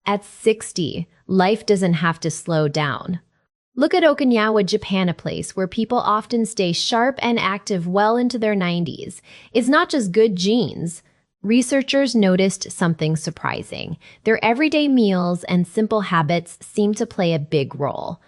At 60, life doesn't have to slow down. Look at Okinawa, Japan, a place where people often stay sharp and active well into their 90s. It's not just good genes. Researchers noticed something surprising. Their everyday meals and simple habits seem to play a big role.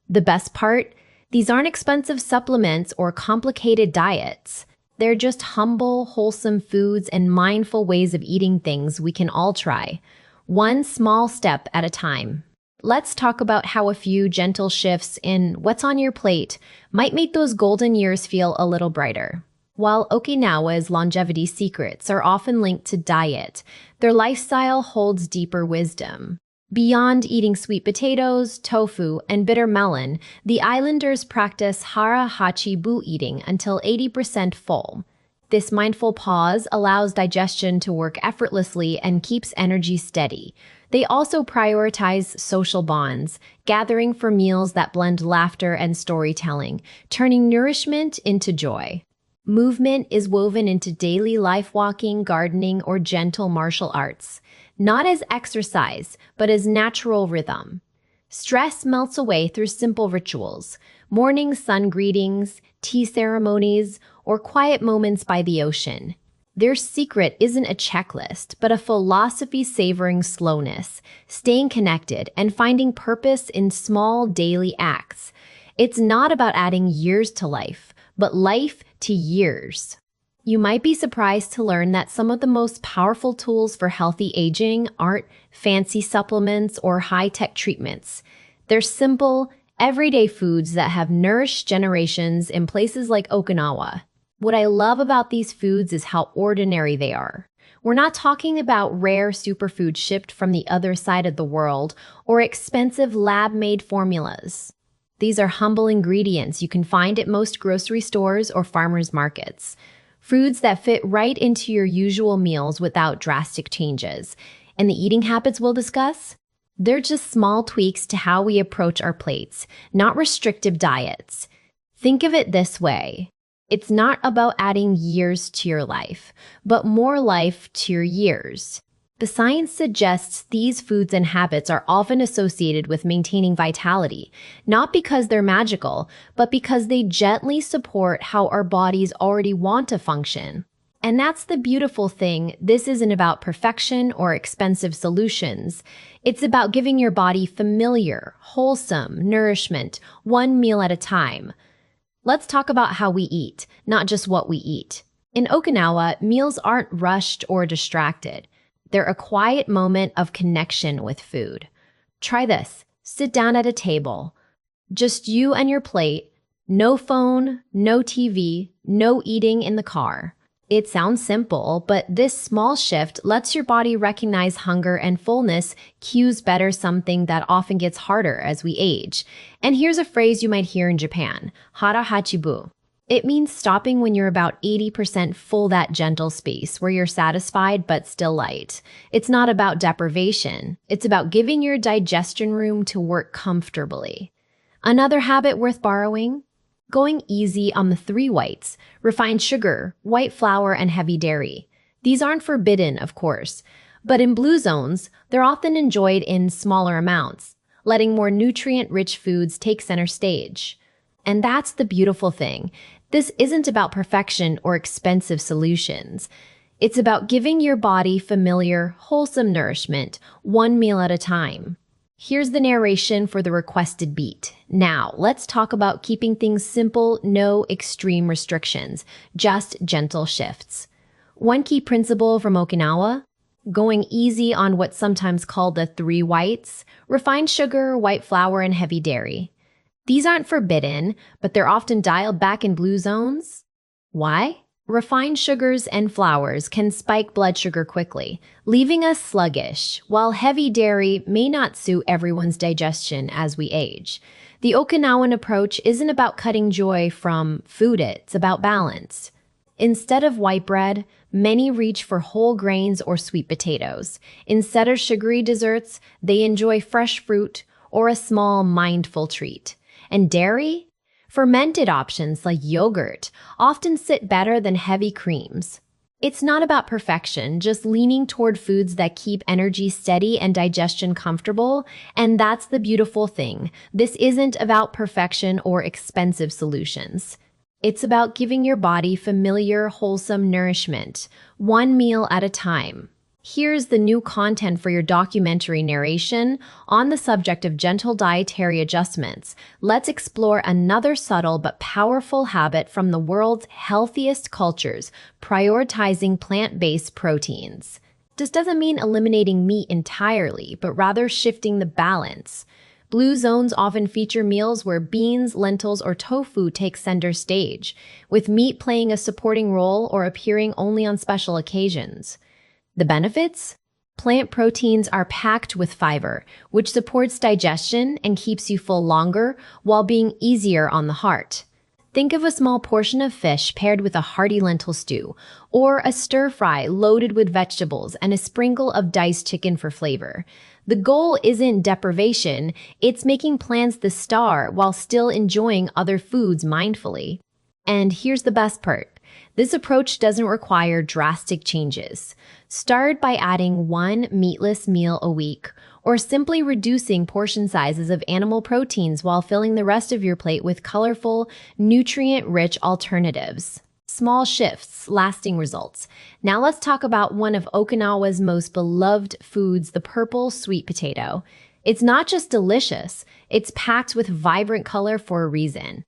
The best part? These aren't expensive supplements or complicated diets. They're just humble, wholesome foods and mindful ways of eating things we can all try, one small step at a time. Let's talk about how a few gentle shifts in what's on your plate might make those golden years feel a little brighter. While Okinawa's longevity secrets are often linked to diet, their lifestyle holds deeper wisdom. Beyond eating sweet potatoes, tofu, and bitter melon, the islanders practice hara hachi eating until 80% full. This mindful pause allows digestion to work effortlessly and keeps energy steady. They also prioritize social bonds, gathering for meals that blend laughter and storytelling, turning nourishment into joy. Movement is woven into daily life, walking, gardening, or gentle martial arts, not as exercise, but as natural rhythm. Stress melts away through simple rituals, morning sun greetings, tea ceremonies, or quiet moments by the ocean. Their secret isn't a checklist, but a philosophy savoring slowness, staying connected, and finding purpose in small daily acts. It's not about adding years to life, but life to years. You might be surprised to learn that some of the most powerful tools for healthy aging aren't fancy supplements or high-tech treatments. They're simple, everyday foods that have nourished generations in places like Okinawa. What I love about these foods is how ordinary they are. We're not talking about rare superfoods shipped from the other side of the world or expensive lab-made formulas. These are humble ingredients you can find at most grocery stores or farmers markets. Foods that fit right into your usual meals without drastic changes. And the eating habits we'll discuss? They're just small tweaks to how we approach our plates, not restrictive diets. Think of it this way. It's not about adding years to your life, but more life to your years. The science suggests these foods and habits are often associated with maintaining vitality, not because they're magical, but because they gently support how our bodies already want to function. And that's the beautiful thing. This isn't about perfection or expensive solutions. It's about giving your body familiar, wholesome nourishment, one meal at a time. Let's talk about how we eat, not just what we eat. In Okinawa, meals aren't rushed or distracted. They're a quiet moment of connection with food. Try this. Sit down at a table. Just you and your plate. No phone, no TV, no eating in the car. It sounds simple, but this small shift lets your body recognize hunger and fullness, cues better, something that often gets harder as we age. And here's a phrase you might hear in Japan, hara hachi. It means stopping when you're about 80% full, that gentle space where you're satisfied but still light. It's not about deprivation. It's about giving your digestion room to work comfortably. Another habit worth borrowing? Going easy on the three whites: refined sugar, white flour, and heavy dairy. These aren't forbidden, of course, but in blue zones, they're often enjoyed in smaller amounts, letting more nutrient-rich foods take center stage. And that's the beautiful thing. This isn't about perfection or expensive solutions. It's about giving your body familiar, wholesome nourishment, one meal at a time. Here's the narration for the requested beat. Now, let's talk about keeping things simple, no extreme restrictions, just gentle shifts. One key principle from Okinawa: going easy on what's sometimes called the three whites: refined sugar, white flour, and heavy dairy. These aren't forbidden, but they're often dialed back in blue zones. Why? Refined sugars and flours can spike blood sugar quickly, leaving us sluggish, while heavy dairy may not suit everyone's digestion as we age. The Okinawan approach isn't about cutting joy from food, it's about balance. Instead of white bread, many reach for whole grains or sweet potatoes. Instead of sugary desserts, they enjoy fresh fruit or a small mindful treat. And dairy? Fermented options like yogurt often sit better than heavy creams. It's not about perfection, just leaning toward foods that keep energy steady and digestion comfortable. And that's the beautiful thing. This isn't about perfection or expensive solutions. It's about giving your body familiar, wholesome nourishment, one meal at a time. Here's the new content for your documentary narration on the subject of gentle dietary adjustments. Let's explore another subtle but powerful habit from the world's healthiest cultures, prioritizing plant-based proteins. This doesn't mean eliminating meat entirely, but rather shifting the balance. Blue zones often feature meals where beans, lentils, or tofu take center stage, with meat playing a supporting role or appearing only on special occasions. The benefits? Plant proteins are packed with fiber, which supports digestion and keeps you full longer while being easier on the heart. Think of a small portion of fish paired with a hearty lentil stew, or a stir-fry loaded with vegetables and a sprinkle of diced chicken for flavor. The goal isn't deprivation, it's making plants the star while still enjoying other foods mindfully. And here's the best part. This approach doesn't require drastic changes. Start by adding one meatless meal a week, or simply reducing portion sizes of animal proteins while filling the rest of your plate with colorful, nutrient-rich alternatives. Small shifts, lasting results. Now let's talk about one of Okinawa's most beloved foods, the purple sweet potato. It's not just delicious, it's packed with vibrant color for a reason.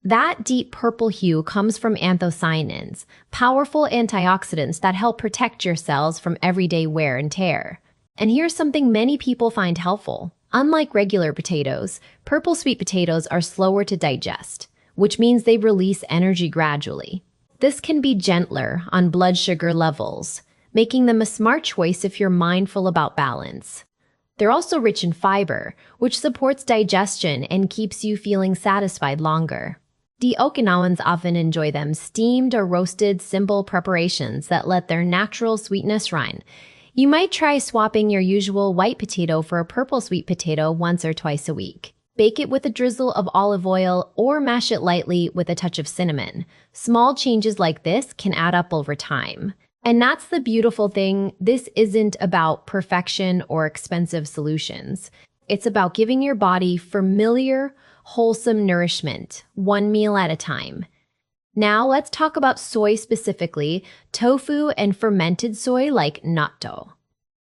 That deep purple hue comes from anthocyanins, powerful antioxidants that help protect your cells from everyday wear and tear. And here's something many people find helpful. Unlike regular potatoes, purple sweet potatoes are slower to digest, which means they release energy gradually. This can be gentler on blood sugar levels, making them a smart choice if you're mindful about balance. They're also rich in fiber, which supports digestion and keeps you feeling satisfied longer. The Okinawans often enjoy them steamed or roasted, simple preparations that let their natural sweetness shine. You might try swapping your usual white potato for a purple sweet potato once or twice a week. Bake it with a drizzle of olive oil or mash it lightly with a touch of cinnamon. Small changes like this can add up over time. And that's the beautiful thing. This isn't about perfection or expensive solutions. It's about giving your body familiar, wholesome nourishment, one meal at a time. Now let's talk about soy specifically, tofu and fermented soy like natto.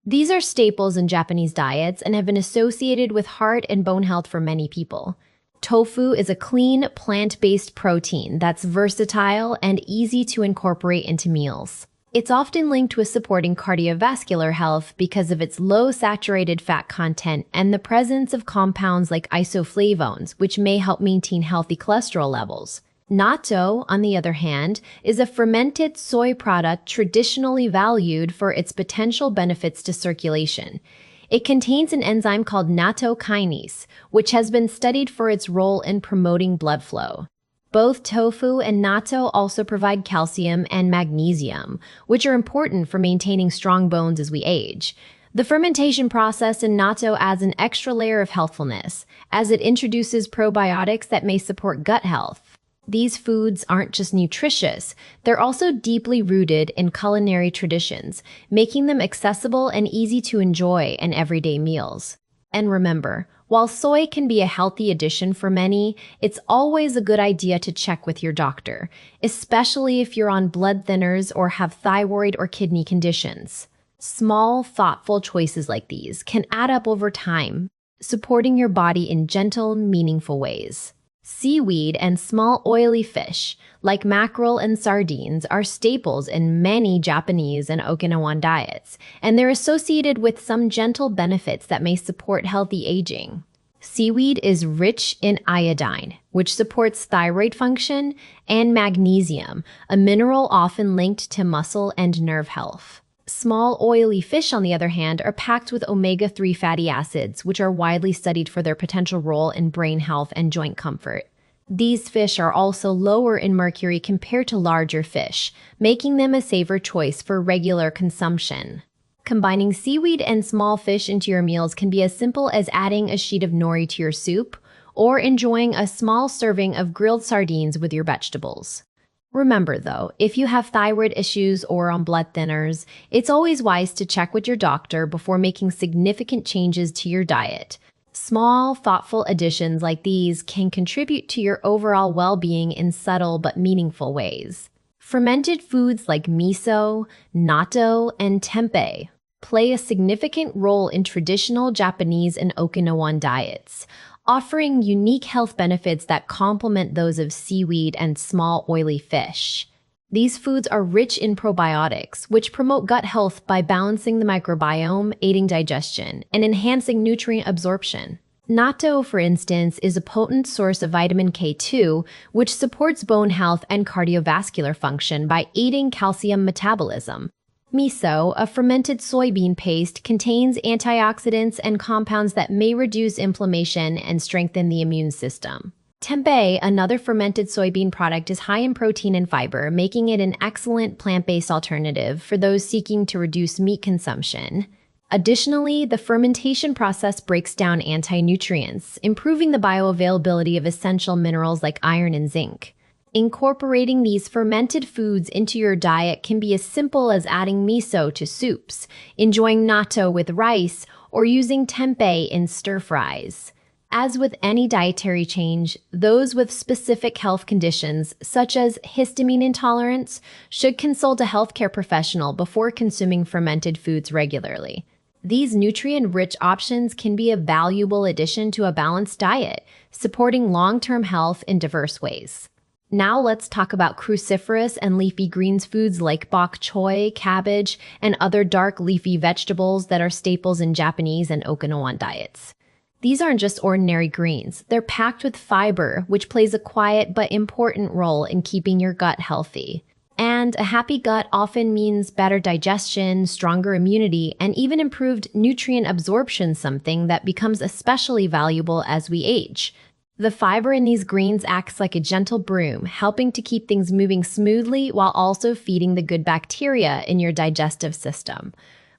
These are staples in Japanese diets and have been associated with heart and bone health for many people. Tofu is a clean, plant-based protein that's versatile and easy to incorporate into meals. It's often linked with supporting cardiovascular health because of its low saturated fat content and the presence of compounds like isoflavones, which may help maintain healthy cholesterol levels. Natto, on the other hand, is a fermented soy product traditionally valued for its potential benefits to circulation. It contains an enzyme called natto kinase, which has been studied for its role in promoting blood flow. Both tofu and natto also provide calcium and magnesium, which are important for maintaining strong bones as we age. The fermentation process in natto adds an extra layer of healthfulness, as it introduces probiotics that may support gut health. These foods aren't just nutritious, they're also deeply rooted in culinary traditions, making them accessible and easy to enjoy in everyday meals. And remember, while soy can be a healthy addition for many, it's always a good idea to check with your doctor, especially if you're on blood thinners or have thyroid or kidney conditions. Small, thoughtful choices like these can add up over time, supporting your body in gentle, meaningful ways. Seaweed and small oily fish, like mackerel and sardines, are staples in many Japanese and Okinawan diets, and they're associated with some gentle benefits that may support healthy aging. Seaweed is rich in iodine, which supports thyroid function, and magnesium, a mineral often linked to muscle and nerve health. Small oily fish, on the other hand, are packed with omega-3 fatty acids, which are widely studied for their potential role in brain health and joint comfort. These fish are also lower in mercury compared to larger fish, making them a safer choice for regular consumption. Combining seaweed and small fish into your meals can be as simple as adding a sheet of nori to your soup or enjoying a small serving of grilled sardines with your vegetables. Remember though, if you have thyroid issues or on blood thinners, it's always wise to check with your doctor before making significant changes to your diet. Small, thoughtful additions like these can contribute to your overall well-being in subtle but meaningful ways. Fermented foods like miso, natto, and tempeh play a significant role in traditional Japanese and Okinawan diets, offering unique health benefits that complement those of seaweed and small oily fish. These foods are rich in probiotics, which promote gut health by balancing the microbiome, aiding digestion, and enhancing nutrient absorption. Natto, for instance, is a potent source of vitamin K2, which supports bone health and cardiovascular function by aiding calcium metabolism. Miso, a fermented soybean paste, contains antioxidants and compounds that may reduce inflammation and strengthen the immune system. Tempeh, another fermented soybean product, is high in protein and fiber, making it an excellent plant-based alternative for those seeking to reduce meat consumption. Additionally, the fermentation process breaks down anti-nutrients, improving the bioavailability of essential minerals like iron and zinc. Incorporating these fermented foods into your diet can be as simple as adding miso to soups, enjoying natto with rice, or using tempeh in stir-fries. As with any dietary change, those with specific health conditions, such as histamine intolerance, should consult a healthcare professional before consuming fermented foods regularly. These nutrient-rich options can be a valuable addition to a balanced diet, supporting long-term health in diverse ways. Now let's talk about cruciferous and leafy greens foods like bok choy, cabbage, and other dark leafy vegetables that are staples in Japanese and Okinawan diets. These aren't just ordinary greens. They're packed with fiber, which plays a quiet but important role in keeping your gut healthy. And a happy gut often means better digestion, stronger immunity, and even improved nutrient absorption, something that becomes especially valuable as we age. The fiber in these greens acts like a gentle broom, helping to keep things moving smoothly while also feeding the good bacteria in your digestive system.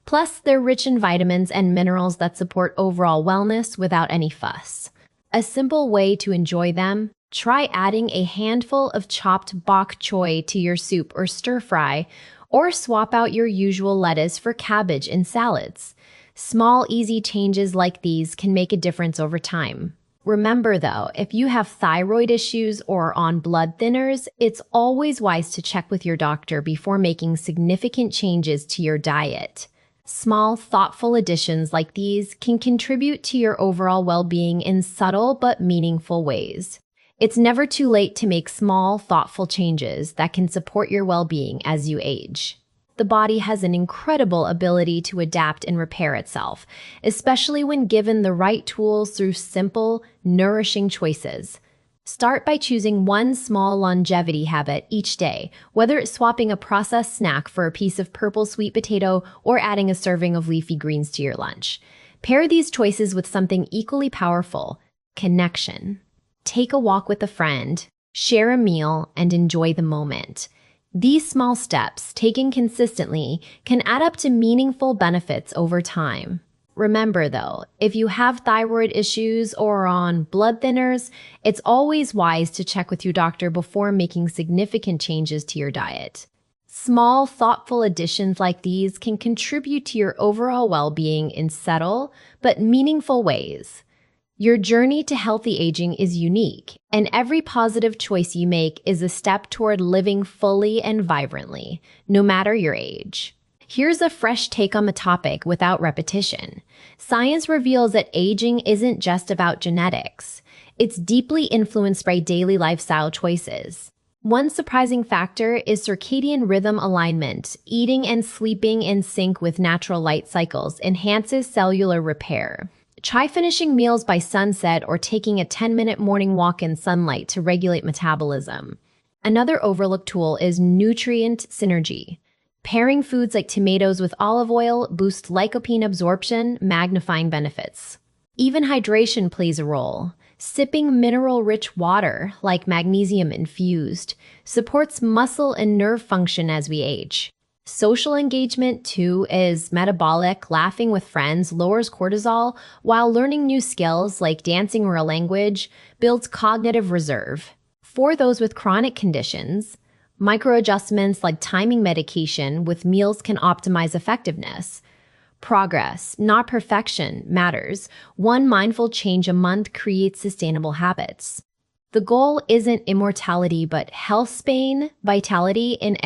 Plus, they're rich in vitamins and minerals that support overall wellness without any fuss. A simple way to enjoy them: try adding a handful of chopped bok choy to your soup or stir fry, or swap out your usual lettuce for cabbage in salads. Small, easy changes like these can make a difference over time. Remember though, if you have thyroid issues or are on blood thinners, it's always wise to check with your doctor before making significant changes to your diet. Small, thoughtful additions like these can contribute to your overall well-being in subtle but meaningful ways. It's never too late to make small, thoughtful changes that can support your well-being as you age. The body has an incredible ability to adapt and repair itself, especially when given the right tools through simple, nourishing choices. Start by choosing one small longevity habit each day, whether it's swapping a processed snack for a piece of purple sweet potato or adding a serving of leafy greens to your lunch. Pair these choices with something equally powerful: connection. Take a walk with a friend, share a meal, and enjoy the moment. These small steps, taken consistently, can add up to meaningful benefits over time. Remember though, if you have thyroid issues or are on blood thinners, it's always wise to check with your doctor before making significant changes to your diet. Small, thoughtful additions like these can contribute to your overall well-being in subtle but meaningful ways. Your journey to healthy aging is unique, and every positive choice you make is a step toward living fully and vibrantly, no matter your age. Here's a fresh take on the topic without repetition. Science reveals that aging isn't just about genetics. It's deeply influenced by daily lifestyle choices. One surprising factor is circadian rhythm alignment. Eating and sleeping in sync with natural light cycles enhances cellular repair. Try finishing meals by sunset or taking a 10-minute morning walk in sunlight to regulate metabolism. Another overlooked tool is nutrient synergy. Pairing foods like tomatoes with olive oil boosts lycopene absorption, magnifying benefits. Even hydration plays a role. Sipping mineral-rich water, like magnesium infused, supports muscle and nerve function as we age. Social engagement, too, is metabolic. Laughing with friends lowers cortisol, while learning new skills like dancing or a language builds cognitive reserve. For those with chronic conditions, Micro adjustments like timing medication with meals can optimize effectiveness. Progress, not perfection, matters. One mindful change a month creates sustainable habits. The goal isn't immortality, but health span, vitality in